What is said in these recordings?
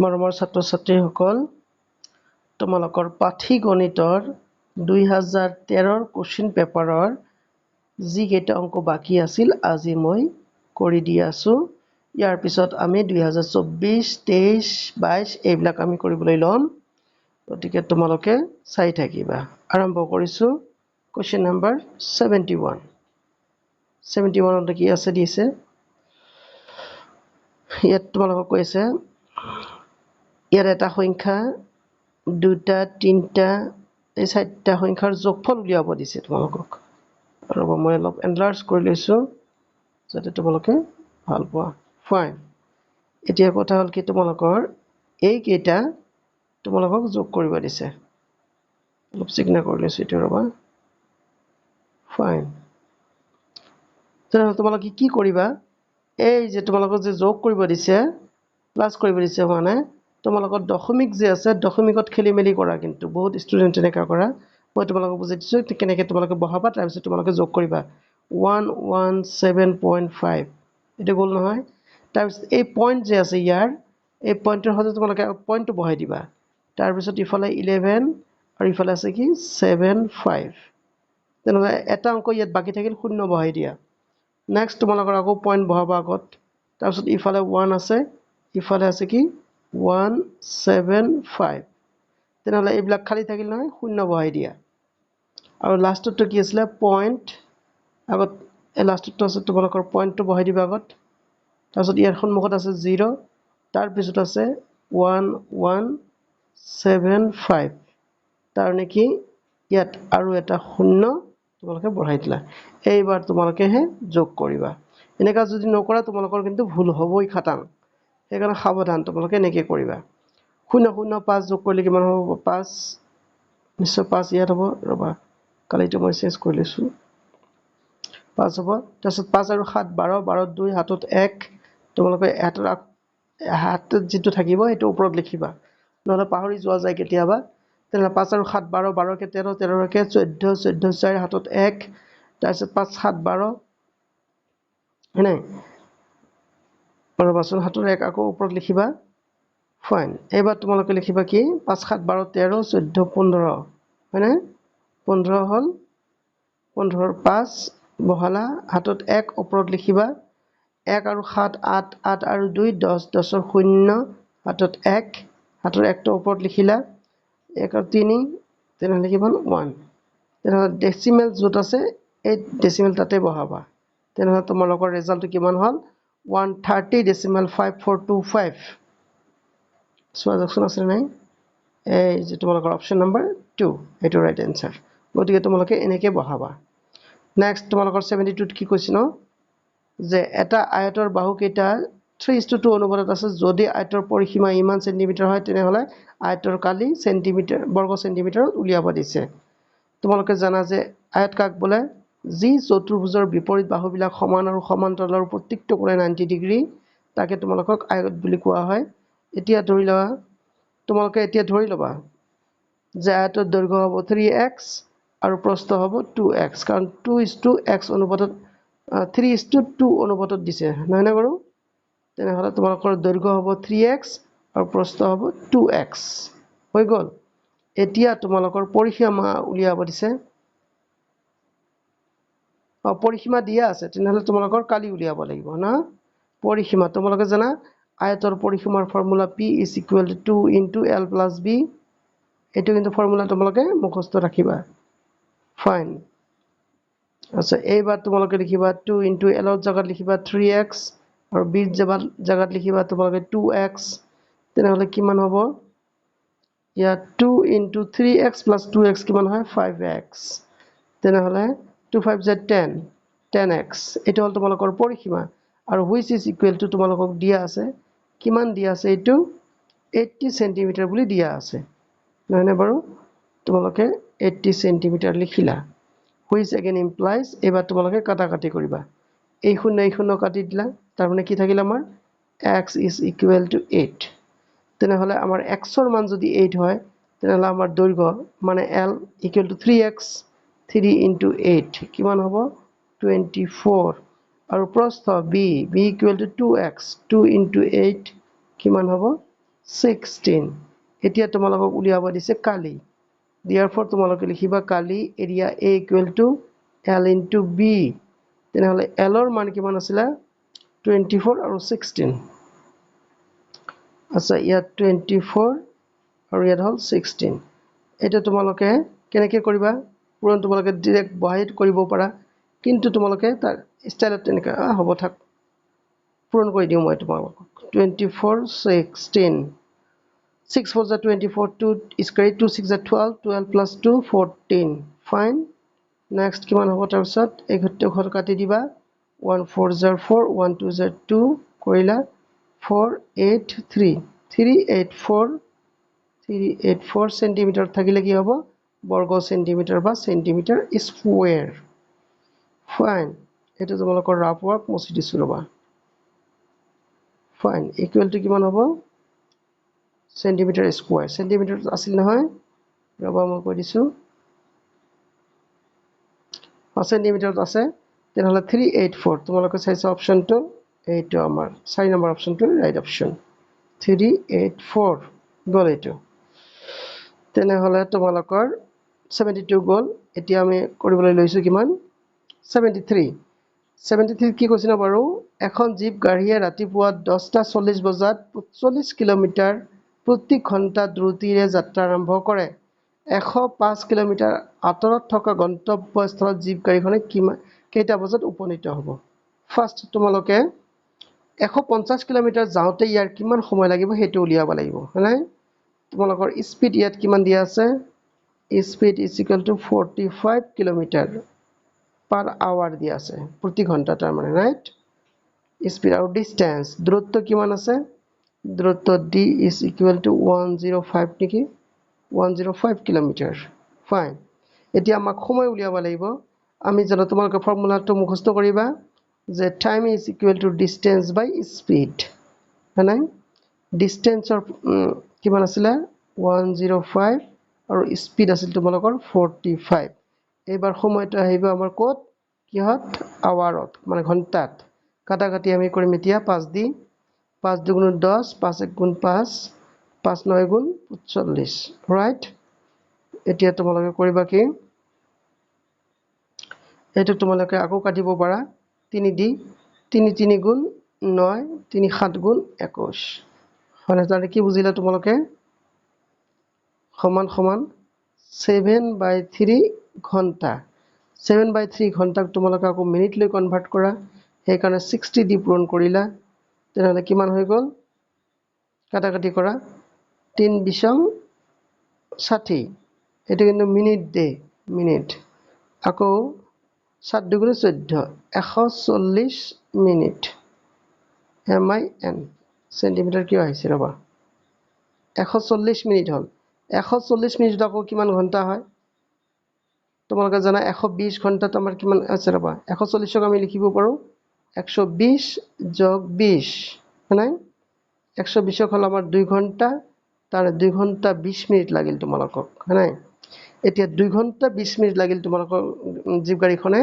মৰমৰ ছাত্ৰ ছাত্ৰীসকল, তোমালোকৰ পাঠীগণিতৰ 2013 কোশ্চিন পেপাৰৰ যিকেইটা অংক বাকী আছিল আজি মই কৰি দি আছোঁ। ইয়াৰ পিছত আমি 2024, 23, 22 এইবিলাক আমি কৰিবলৈ ল'ম। গতিকে তোমালোকে চাই থাকিবা। আৰম্ভ কৰিছোঁ। Question number 71। 71 কি আছে দিছে, ইয়াত তোমালোকক কৈছে ইয়াত এটা সংখ্যা, দুটা, তিনিটা, এই চাৰিটা সংখ্যাৰ যোগফল উলিয়াব দিছে তোমালোকক। আৰু মই অলপ এনলাৰ্জ কৰি লৈছোঁ যাতে তোমালোকে ভাল পোৱা। ফাইন। এতিয়া কথা হ'ল কি, তোমালোকৰ এইকেইটা তোমালোকক যোগ কৰিব দিছে। অলপ চিগনা কৰি লৈছোঁ এতিয়া, ৰ'বা। ফাইন। তেনেহ'লে তোমালোকে কি কৰিবা, এই যে তোমালোকক যে যোগ কৰিব দিছে, প্লাছ কৰিব দিছে, মানে তোমালোকৰ দশমিক যে আছে, দশমিকত খেলি মেলি কৰা, কিন্তু বহুত ষ্টুডেণ্ট তেনেকুৱা কৰা। মই তোমালোকক বুজাই দিছোঁ কেনেকৈ তোমালোকে বহাবা, তাৰপিছত তোমালোকে যোগ কৰিবা। 117.5 এইটো গ'ল নহয়। তাৰপিছত এই পইণ্ট যে আছে ইয়াৰ, এই পইণ্টৰ সৈতে তোমালোকে পইণ্টটো বহাই দিবা। তাৰপিছত ইফালে 11 আৰু ইফালে আছে কি 75। তেনেহ'লে এটা অংক ইয়াত বাকী থাকিল, 0 বহাই দিয়া। নেক্সট তোমালোকৰ আকৌ পইণ্ট বহাবা আগত। তাৰপিছত ইফালে 1 আছে, ইফালে আছে কি 175। তেনেহ'লে এইবিলাক খালী থাকিল নহয়, 0 বহাই দিয়া। আৰু লাষ্টতটো কি আছিলে, পইণ্ট। আগত এই লাষ্টতটো আছে তোমালোকৰ পইণ্টটো বহাই দিবা আগত। তাৰপিছত ইয়াৰ সন্মুখত আছে 0, তাৰপিছত আছে 1175। তাৰমানে কি ইয়াত আৰু এটা 0 তোমালোকে বঢ়াই দিলা। এইবাৰ তোমালোকেহে যোগ কৰিবা। এনেকুৱা যদি নকৰা তোমালোকৰ কিন্তু ভুল হ'বই খাটাং। সেইকাৰণে সাৱধান, তোমালোকে এনেকৈ কৰিবা। 005 যোগ কৰিলে কিমান হ'ব, 5। নিশ্চয় 5 ইয়াত হ'ব, ৰ'বা কালিটো মই চেঞ্জ কৰি লৈছোঁ। 5 হ'ব। তাৰপিছত 5 আৰু 7 12, 12 2 হাতত 1। তোমালোকে হাতত যিটো থাকিব সেইটো ওপৰত লিখিবা, নহ'লে পাহৰি যোৱা যায় কেতিয়াবা। তেনেহ'লে 5 আৰু 7 12, 12কে 13, 13কে 14, 14 4 হাতত 1। তাৰপিছত 5 7 12 হয়নে, ৰ'বাচোন, হাতৰ 1 আকৌ ওপৰত লিখিবা। ফাইন। এইবাৰ তোমালোকে লিখিবা কি 5 7 12 13 14 15 হয়নে, 15 হ'ল। 15ৰ 5 বহালা, হাতত 1 ওপৰত লিখিবা। 1 আৰু 7 8, 8 আৰু 2 10, 10ৰ 0 হাতত 1, হাতৰ 1টো ওপৰত লিখিলা। 1 আৰু 3, তেনেহ'লে কিমান 1। তেনেহ'লে ডেচিমেল য'ত আছে এই ডেচিমেল তাতে বহাবা। তেনেহ'লে তোমালোকৰ ৰিজাল্টটো কিমান হ'ল, 130.5425। চোৱা যাওকচোন আছে নাই, এই যে তোমালোকৰ অপশ্যন নম্বৰ 2, সেইটো ৰাইট এনচাৰ। গতিকে তোমালোকে এনেকৈ বহাবা। নেক্সট তোমালোকৰ 72ত কি কৈছে ন, যে এটা আয়তৰ বাহুকেইটা 3:2 অনুপাতত আছে। যদি আয়তৰ পৰিসীমা ইমান চেণ্টিমিটাৰ হয়, তেনেহ'লে আয়তৰ কালি বৰ্গ চেণ্টিমিটাৰত উলিয়াব দিছে। তোমালোকে জানা যে আয়ত কাক বোলে, যি চতুৰ্ভুজৰ বিপৰীত বাহুবিলাক সমান আৰু সমান্তৰালৰ প্ৰত্যেকটো কোণে 90 ডিগ্ৰী, তাকে তোমালোকক আয়ত বুলি কোৱা হয়। এতিয়া ধৰি লোৱা, তোমালোকে এতিয়া ধৰি ল'বা যে আয়তৰ দৈৰ্ঘ্য হ'ব 3x আৰু প্ৰস্থ হ'ব 2x, কাৰণ 2:x অনুপাতত 3:2 অনুপাতত দিছে, নহয়নে বাৰু? তেনেহ'লে তোমালোকৰ দৈৰ্ঘ্য হ'ব 3x আৰু প্ৰস্থ হ'ব 2x। হৈ গ'ল। এতিয়া তোমালোকৰ পৰিসীমা উলিয়াব দিছে। পৰিসীমা দিয়া আছে, তেনেহ'লে তোমালোকৰ কালি উলিয়াব লাগিব না। পৰিসীমা তোমালোকে জানা, আয়তৰ পৰিসীমাৰ ফৰ্মুলা P = 2 × L + B। এইটো কিন্তু ফৰ্মুলা তোমালোকে মুখস্থ ৰাখিবা। ফাইন। আচ্ছা, এইবাৰ তোমালোকে লিখিবা 2 × L জাগাত লিখিবা 3x আৰু B জাগাত লিখিবা তোমালোকে 2x। তেনেহ'লে কিমান হ'ব, ইয়াত 2 × 3x + 2x কিমান হয়, 5x। তেনেহ'লে 2 5 10, 10x। এইটো হ'ল তোমালোকৰ পৰিসীমা। আৰু হুইচ ইজ ইকুৱেল টু তোমালোকক দিয়া আছে, কিমান দিয়া আছে, এইটো 80 চেণ্টিমিটাৰ বুলি দিয়া আছে, নহয়নে বাৰু? তোমালোকে 80 চেণ্টিমিটাৰ লিখিলা। হুইচ এগেইন ইমপ্লাইজ, এইবাৰ তোমালোকে কাটাকাটি কৰিবা। এই 0 কাটি দিলা, তাৰমানে কি থাকিল আমাৰ, x = 8। তেনেহ'লে আমাৰ xৰ মান যদি 8 হয়, তেনেহ'লে আমাৰ দৈৰ্ঘ্য মানে L = 3x। 3 × 8 কিমান হ'ব, 24। আৰু প্ৰস্থ B = 2x। 2 × 8 কিমান হ'ব, 16 এতিয়া তোমালোকক উলিয়াব দিছে কালি therefore তোমালোকে লিখিবা কালি area A equal to L into B তেনেহলে L ৰ মান কিমান আছিল 24 আৰু 16 আচ্ছা ইয়াত 24 আৰু ইয়াত হল 16 এটা তোমালোকে কেনেকৈ কৰিবা পূৰণ তোমালোকে ডাইৰেক্ট বহাই কৰিব পাৰা কিন্তু তোমালোকে তাৰ ষ্টাইলত তেনেকৈ হ'ব থাক পূৰণ কৰি দিওঁ মই তোমালোকক 24 16 6 4 24 2 square 2 6 12 12 plus 2 14 fine next কিমান হ'ব তাৰ পিছত এই ঘৰ কাটি দিবা 1 4 4 1 2 2 কৰিলা 4 8 3 384 সেন্টিমিটাৰ থাকিলে কি হ'ব বৰ্গ সেন্টিমিটাৰ বা সেন্টিমিটাৰ স্কয়াৰ ফাইন এটা তোমালোকৰ ৰাফ ওয়াৰ্ক মুছি দিছো ৰবা ফাইন ইকুয়াল টু কিমান হ'ব সেন্টিমিটাৰ স্কয়াৰ সেন্টিমিটাৰ আছিল নহয় ৰবা মই কৈ দিছো সেন্টিমিটাৰ আছে তেনেহলে 384 তোমালোকে চাইছা অপশনটো এইটো আমাৰ 4 নম্বৰ অপশনটো ৰাইট অপশন 384 গল এইটো তেনেহলে তোমালোকৰ 72 গল এতিয়া আমি কৰিবলৈ লৈছো কিমান 73 কি কৈছিল বাৰু এখন জীপ গাড়ীয়ে ৰাতিপুৱা 10:40 বজাত 40 কিলোমিটাৰ প্ৰতি ঘণ্টা দ্ৰুতিৰে যাত্ৰা আৰম্ভ কৰে 105 কিলোমিটাৰ আঁতৰত থকা গন্তব্যস্থলত জীপ গাড়ীখনে কেইটা বজাত উপনীত হ'ব ফাৰ্স্ট তোমালোকে 150 কিলোমিটাৰ যাওঁতে ইয়াৰ কিমান সময় লাগিব হেতু উলিয়াব লাগিব হয়নে তোমালোকৰ স্পিড ইয়াত কিমান দিয়া আছে speed is equal to 45 kilometre per hour দিয়া আছে প্ৰতি ঘন্টা তাৰ মানে ৰাইট স্পিড আৰু ডিসটেন্স দূৰত্ব কিমান আছে দূৰত্ব d is equal to 105 নেকি 105 কিলোমিটাৰ ফাইন এতিয়া আমাক সময় উলিয়াব লাগিব আমি জানো তোমালোকে ফৰ্মুলাটো মুখস্থ কৰিবা যে time is equal to distance by speed হয়নে ডিসটেন্সৰ কিমান আছিল 105 আৰু স্পিড আছিল তোমালোকৰ 45 এবাৰ সময়টো আহিব আমাৰ কোত কিহত আৱাৰত মানে ঘন্টাত কাটা কাটি আমি কৰিম এতিয়া 5 দি 5 দুগুণ 10 5 এক গুণ 5 5 9 গুণ 40 ৰাইট এতিয়া তোমালোকে কৰিবা কি এটো তোমালোকে আকৌ কাটিব পাৰা 3 দি 3 3 গুণ 9 3 7 গুণ 21 মানে তাৰে কি বুজিলা তোমালোকে সমান সমান 7/3 ঘন্টা 7/3 ঘন্টাক তোমালোকে আকৌ মিনিট লৈ কনভার্ট কৰা সেই কাৰণে 60 দি পূৰণ কৰিলা তেনেহলে কিমান হৈ গল কাটাকাটি কৰা 3 20 60 এটা কিন্তু মিনিট দে মিনিট আকৌ 7 দুগুণে 14 140 মিনিট min সেন্টিমিটার কি আহিছে ৰবা 140 মিনিট হল 140 মিনিট আকৌ কিমান ঘন্টা হয় তোমালোকে জানা 120 ঘন্টাত আমাৰ কিমান আছে ৰবা 140 ক আমি লিখিব পাৰো 120 + 20 নাই 120 হল আমাৰ 2 ঘন্টা তার 2 ঘন্টা 20 মিনিট লাগিল তোমালোকক নাই এতিয়া 2 ঘন্টা 20 মিনিট লাগিল তোমালোকক জীপ গাড়ীখনে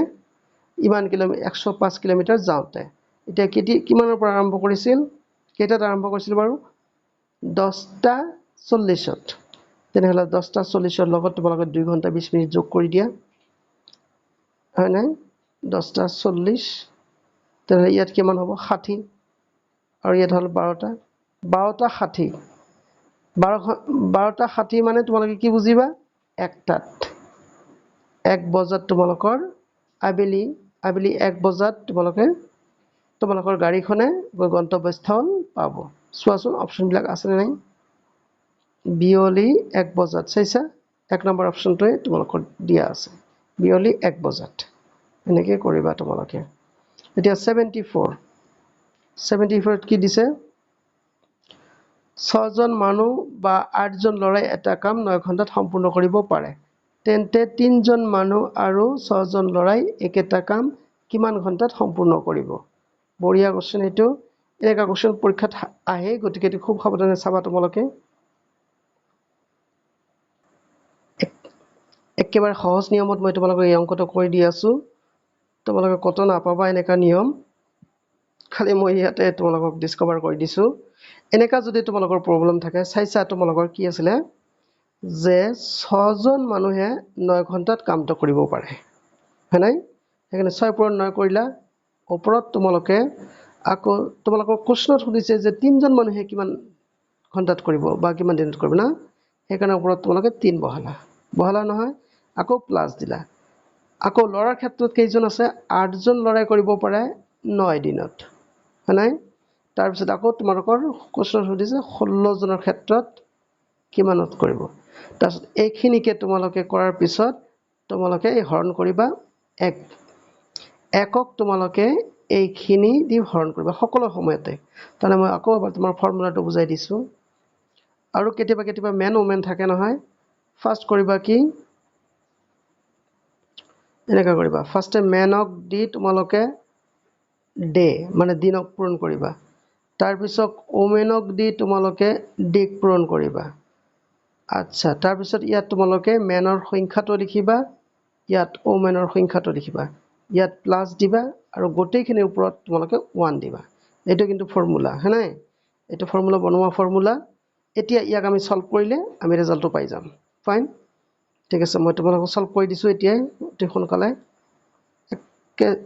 ইমান কিলোমিটাৰ 105 কিলোমিটাৰ যাওঁতে এতিয়া কিমানৰ পৰা আৰম্ভ কৰিছিল কেইটাত আৰম্ভ কৰিছিল বাৰু 10:40ত তেনেহলে 10:40ৰ লগত তোমালোকে 2 ঘন্টা 20 মিনিট যোগ কৰি দিয়া হয় নাই 10:40 তেনেহলে ইয়াত কিমান হ'ব 60 আৰু ইয়াত হল 12টা 60 12:60 মানে তোমালোকে কি বুজিবা একটাত 1 বজাত তোমালোকৰ আবেলি 1 বজাত তোমালোকৰ গাড়ীখনে গন্তব্যস্থল পাব চোৱাচোন অপচন বিলাক আছে নাই বিয়লি 1 বজাত চাইছা 1 নম্বৰ অপচনটোৱে তোমালোকৰ দিয়া আছে বিয়লি 1 বজাত এনেকৈ কৰিবা তোমালোকে এতিয়া 74 কি দিছে 6 জন মানুহ বা 8 জন লৰাই এটা কাম 9 ঘণ্টাত সম্পূৰ্ণ কৰিব পাৰে তেন্তে 3 জন মানুহ আৰু 6 জন লৰাই একেটা কাম কিমান ঘণ্টাত সম্পূৰ্ণ কৰিব বঢ়িয়া কোশ্চেন এটো এনেকা কোশ্চেন পৰীক্ষাত আহে গতিকে খুব সাৱধানে চাবা তোমালোকে একেবাৰে সহজ নিয়মত মই তোমালোকক এই অংকটো কৰি দি আছো তোমালোকে কত নাপাবা এনেকা নিয়ম খালি মই ইয়াতে তোমালোকক ডিসকভাৰ কৰি দিছো এনেকা যদি তোমালোকৰ প্ৰব্লেম থাকে চাইছা তোমালোকৰ কি আছিলে যে 6 জন মানুহে 9 ঘণ্টাত কামটো কৰিব পাৰে হয় নাই সেইকাৰণে 6 পূৰণ 9 কৰিলা ওপৰত তোমালোকে আকৌ তোমালোকৰ কোশ্চনত সুধিছে যে 3 জন মানুহে কিমান ঘণ্টাত কৰিব বা কিমান দিনত কৰিব না সেইকাৰণে ওপৰত তোমালোকে 3 বহালা নহয় আকৌ প্লাস দিলা আকৌ লৰাৰ ক্ষেত্ৰত কেইজন আছে 8 জন লৰাই কৰিব পাৰে 9 দিনত হয় নাই তাৰ পিছত আকৌ তোমালোকৰ কোশ্চনত সুধিছে 16 জনৰ ক্ষেত্ৰত কিমানত কৰিব তাৰপিছত এইখিনিকে তোমালোকে কৰাৰ পিছত তোমালোকে হৰণ কৰিবা 1 একক তোমালোকে এইখিনি দি হৰণ কৰিবা সকলো সময়তে তানে মই আকৌ এবাৰ তোমাৰ ফৰ্মুলাটো বুজাই দিছো আৰু কেতিয়াবা মেন ওমেন থাকে নহয় ফাৰ্স্ট কৰিবা কি এনেকা কৰিবা ফাৰ্স্টে মেনক দি তোমালোকে ডে মানে দিনক পূৰণ কৰিবা তাৰ পিছত ওমেনক দি তোমালোকে ডিক পূৰণ কৰিবা আচ্ছা তাৰ পিছত ইয়াত তোমালোকে মেনৰ সংখ্যাটো লিখিবা ইয়াত ওমেনৰ সংখ্যাটো লিখিবা ইয়াত প্লাস দিবা আৰু গোটেইখিনিৰ ওপৰত তোমালোকে 1 দিবা এটো কিন্তু ফৰ্মুলা হয়নে এটো ফৰ্মুলা বনোৱা ফৰ্মুলা এতিয়া ইয়াক আমি সলভ কৰিলে আমি ৰিজাল্টটো পাই যাম ফাইন ঠিক আছে মই তোমালোকক সলভ কৰি দিছো এতিয়া অতি সোনকালে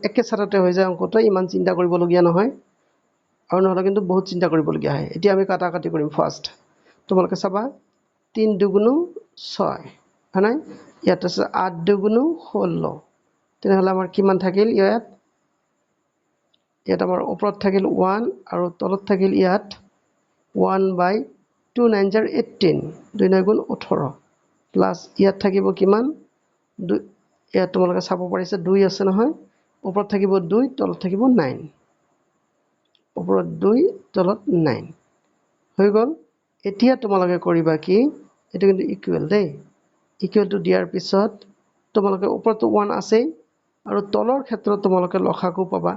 একে সাথে হৈ যায় অংকটো ইমান চিন্তা কৰিবলগীয়া নহয় আৰু নহলে কিন্তু বহুত চিন্তা কৰিবলগীয়া হয় এতিয়া আমি কাটাকাটি কৰিম ফাৰ্স্ট তোমালোকে চাবা 3 দুগুণ 6 হয় নাই ইয়াত আছে 8 দুগুণ 16 তেনেহলে আমাৰ কিমান থাকিল ইয়াত আমাৰ ওপৰত থাকিল 1 আৰু তলত থাকিল ইয়াত 1/2 9 jar 18 2 9 গুণ 18 প্লাস ইয়াত থাকিব কিমান ইয়াত তোমালোকে চাব পাৰিছে 2 আছে নহয় ওপৰত থাকিব 2 তলত থাকিব 9 ওপৰত 2 তলত 9 হৈ গল এতিয়া তোমালোকে কৰিবা কি এটো কিন্তু ইকুৱেল দেই ইকুৱেল টু দিয়াৰ পিছত তোমালোকে ওপৰত 1 আছে আৰু তলৰ ক্ষেত্ৰত তোমালোকে লসাগু পাবা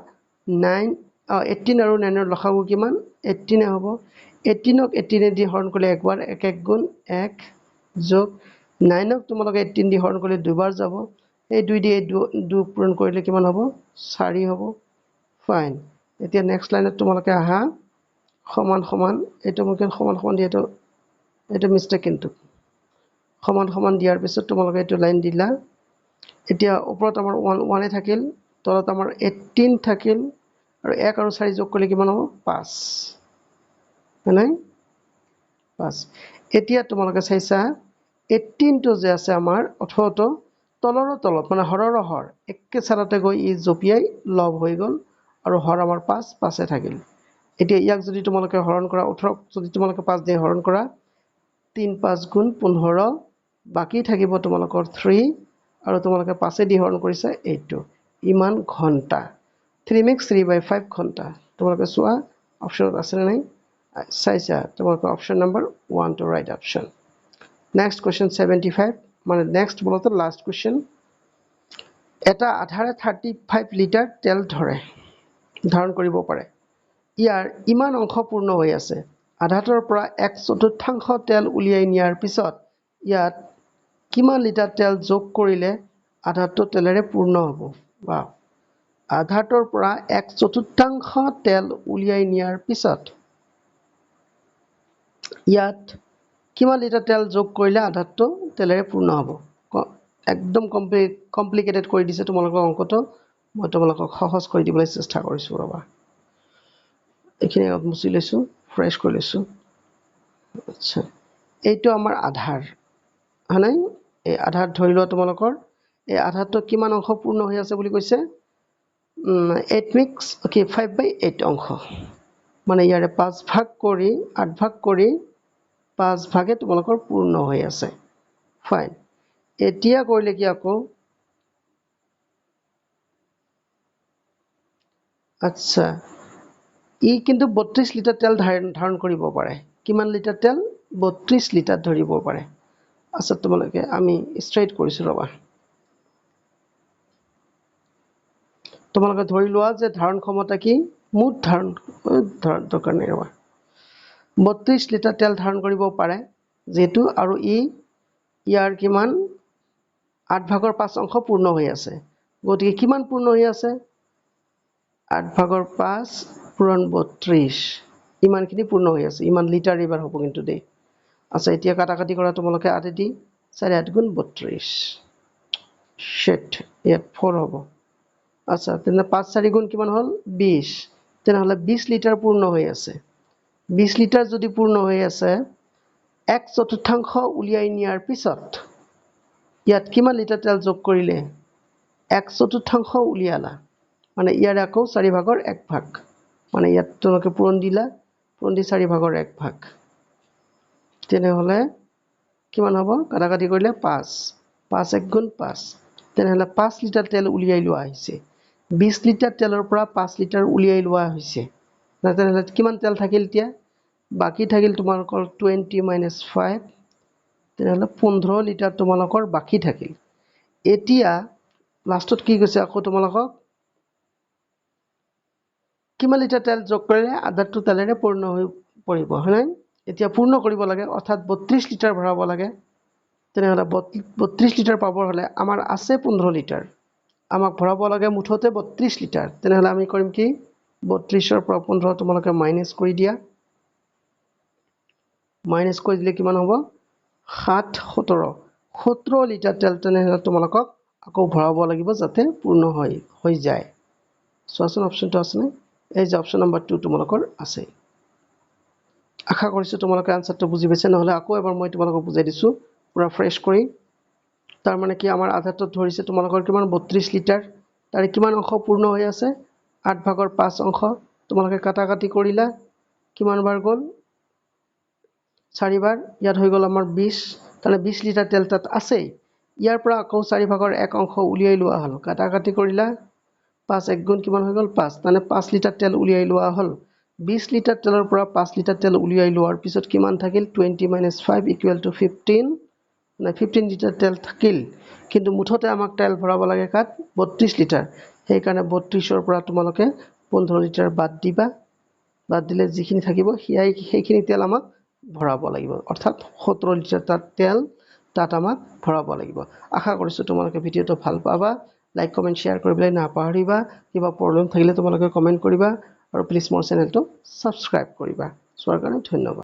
9 18 আৰু 9 ৰ লসাগু কিমান 18 হ'ব 18ক 18 দি হৰণ কৰিলে একবাৰ 1 গুণ 1 যোগ 9ক তোমালোকে 18 দি হৰণ কৰিলে দুবাৰ যাব এই 2 দি 2 পূৰণ কৰিলে কিমান হ'ব 4 হ'ব ফাইন এতিয়া নেক্সট লাইনত তোমালোকে আহা সমান সমান এটো মকে সমান সমান দিয়াটো এটো মিস্টেক কিন্তু সমান সমান দিয়াৰ পিছত তোমালোকে এটো লাইন দিলা এতিয়া ওপৰত আমাৰ 1 এ থাকিল তলত আমাৰ 18 থাকিল আৰু 1 আৰু 4 যোগ কৰিলে কিমান হ'ব 5 হয়নে 5 এতিয়া তোমালোকে চাইছা 18 টো যে আছে আমাৰ 18 টো তলৰ তলত মানে হৰৰ হৰ একে সাথে গৈ ই জপিয়াই লব হৈ গল আৰু হৰ আমাৰ 5 5 থাকিল এতিয়া ইয়াক যদি তোমালোকে হৰণ কৰা 18 যদি তোমালোকে 5 দিয়ে হৰণ কৰা 3 5 গুণ 15 বাকি থাকিব তোমালোকৰ 3 আৰু তোমালোকে 5 দি হৰণ কৰিছে 8 ইমান ঘন্টা 3 মিক্স 3/5 ঘন্টা তোমালোকে চোৱা অপচনত আছে নাই চাইছা তোমালোকৰ option number 1 to right option next question 75 মানে নেক্সট বলতে লাষ্ট কোৱেশ্চন এটা আধাৰে 35 লিটাৰ তেল ধাৰণ কৰিব পাৰে ইয়াৰ ইমান অংশ পূৰ্ণ হৈ আছে আধাটোৰ পৰা 1/4 তেল উলিয়াই নিয়াৰ পিছত ইয়াত কিমান লিটাৰ তেল যোগ কৰিলে আধাটো তেলেৰে পূৰ্ণ হ'ব বা আধাটোৰ পৰা 1/4 তেল উলিয়াই নিয়াৰ পিছত ইয়াত কিমান লিটাৰ তেল যোগ কৰিলে আধাটো তেলেৰে পূৰ্ণ হ'ব একদম কমপ্লিকেটেড কৰি দিছে তোমালোকৰ অংকটো মই তোমালোকক সহজ কৰি দিবলৈ চেষ্টা কৰিছো ৰবা এখিনি মুছি লৈছো ফ্ৰেশ কৰি লৈছো আচ্ছা এইটো আমাৰ আধাৰ হয়নে এই আধাৰ ধৰি লোৱা তোমালোকৰ এই আধাৰটো কিমান অংশ পূৰ্ণ হৈ আছে বুলি কৈছে 8 মিক্স ওকে 5/8 অংশ মানে ইয়াৰে 5 ভাগ কৰি 8 ভাগ কৰি 5 ভাগে তোমালোকৰ পূৰ্ণ হৈ আছে ফাইন এতিয়া কৰিলে কি আকৌ আচ্ছা ই কিন্তু 32 লিটাৰ তেল ধাৰণ কৰিব পাৰে কিমান লিটাৰ তেল 32 লিটাৰ ধৰিব পাৰে আচ্ছা তোমালোকে আমি ষ্ট্ৰেট কৰিছো ৰবা তোমালোকে ধৰি লোৱা যে ধাৰণ ক্ষমতা কি মুঠ ধাৰণ দৰকাৰ নাই ৰবা 32 লিটাৰ তেল ধাৰণ কৰিব পাৰে যেটো আৰু ইয়াৰ কিমান 8 ভাগৰ 5 অংশ পূৰ্ণ হৈ আছে গতিকে কিমান পূৰ্ণ হৈ আছে 8 ভাগৰ 5 পূৰণ 32 ইমানখিনি পূৰ্ণ হৈ আছে, ইমান লিটাৰ এইবাৰ হ'ব কিন্তু দেই। আচ্ছা এতিয়া কাটাকাটি কৰা তোমালোকে 8 দি 4 8 গুণ 32 শেট ইয়াত 4 হ'ব। আচ্ছা তেনে 5 4 গুণ কিমান হ'ল 20, তেনেহ'লে 20 লিটাৰ পূৰ্ণ হৈ আছে। 20 লিটাৰ যদি পূৰ্ণ হৈ আছে 1/4 উলিয়াই নিয়াৰ পিছত ইয়াত কিমান লিটাৰ তেল যোগ কৰিলে 1/4 উলিয়ালা, মানে ইয়াৰ আকৌ 4 ভাগৰ 1 ভাগ, মানে ইয়াত তোমালোকে পূৰণ দিলা, পূৰণ দি 4 ভাগৰ 1 ভাগ, তেনেহ'লে কিমান হ'ব কাটাকাটি কৰিলে 5 5 1 গুণ 5, তেনেহ'লে 5 লিটাৰ তেল উলিয়াই লোৱা হৈছে। 20 লিটাৰ তেলৰ পৰা 5 লিটাৰ উলিয়াই লোৱা হৈছে, তেনেহ'লে কিমান তেল থাকিল এতিয়া বাকী থাকিল তোমালোকৰ 20 - 5, তেনেহ'লে 15 লিটাৰ তোমালোকৰ বাকী থাকিল। এতিয়া লাষ্টত কি কৈছে আকৌ তোমালোকক কিমান লিটাৰ তেল যোগ কৰিলে আধাটো তেলেৰে পূৰ্ণ হৈ পৰিব, হয়নে? এতিয়া পূৰ্ণ কৰিব লাগে, অৰ্থাৎ 32 লিটাৰ ভৰাব লাগে। তেনেহ'লে 32 লিটাৰ পাবৰ হ'লে আমাৰ আছে 15 লিটাৰ, আমাক ভৰাব লাগে মুঠতে 32 লিটাৰ। তেনেহ'লে আমি কৰিম কি 32ৰ পৰা 15 তোমালোকে মাইনাছ কৰি দিয়া, মাইনাছ কৰি দিলে কিমান হ'ব 7 17 লিটাৰ তেল তেনেহ'লে তোমালোকক আকৌ ভৰাব লাগিব যাতে পূৰ্ণ হৈ যায়। চোৱাচোন অপশ্যনটো আছেনে, এই যে অপশ্যন নম্বৰ 2 তোমালোকৰ আছে। আশা কৰিছোঁ তোমালোকে আনচাৰটো বুজি পাইছে, নহ'লে আকৌ এবাৰ মই তোমালোকক বুজাই দিছোঁ পুৰা ফ্ৰেছ কৰি। তাৰমানে কি আমাৰ আধাটোত ধৰিছে তোমালোকৰ কিমান 32 লিটাৰ, তাৰে কিমান অংশ পূৰ্ণ হৈ আছে 8 ভাগৰ 5 অংশ, তোমালোকে কাটাকাটি কৰিলা, কিমান বাৰ গ'ল 4 বাৰ, ইয়াত হৈ গ'ল আমাৰ 20, তাৰমানে 20 লিটাৰ তেল তাত আছেই, ইয়াৰ পৰা আকৌ 4 ভাগৰ 1 অংশ উলিয়াই লোৱা হ'ল, কাটাকাটি কৰিলা 5 1 গুণ কিমান হৈ গ'ল 5, তাৰমানে 5 লিটাৰ তেল উলিয়াই লোৱা হ'ল। 20 লিটাৰ তেলৰ পৰা 5 লিটাৰ তেল উলিয়াই লোৱাৰ পিছত কিমান থাকিল 20 - 5 = 15, মানে 15 লিটাৰ তেল থাকিল, কিন্তু মুঠতে আমাক তেল ভৰাব লাগে কাত 32 লিটাৰ, সেইকাৰণে 32ৰ পৰা তোমালোকে 15 লিটাৰ বাদ দিবা, বাদ দিলে যিখিনি থাকিব সেইখিনি তেল আমাক ভৰাব লাগিব, অৰ্থাৎ 17 লিটাৰ তেল তাত আমাক ভৰাব লাগিব। আশা কৰিছোঁ তোমালোকে ভিডিঅ'টো ভাল পাবা, লাইক কমেণ্ট শ্বেয়াৰ কৰিবলৈ নাপাহৰিবা, কিবা প্ৰব্লেম থাকিলে তোমালোকে কমেণ্ট কৰিবা, আৰু প্লিজ মোৰ চেনেলটো ছাবস্ক্ৰাইব কৰিবা। চোৱাৰ কাৰণে ধন্যবাদ।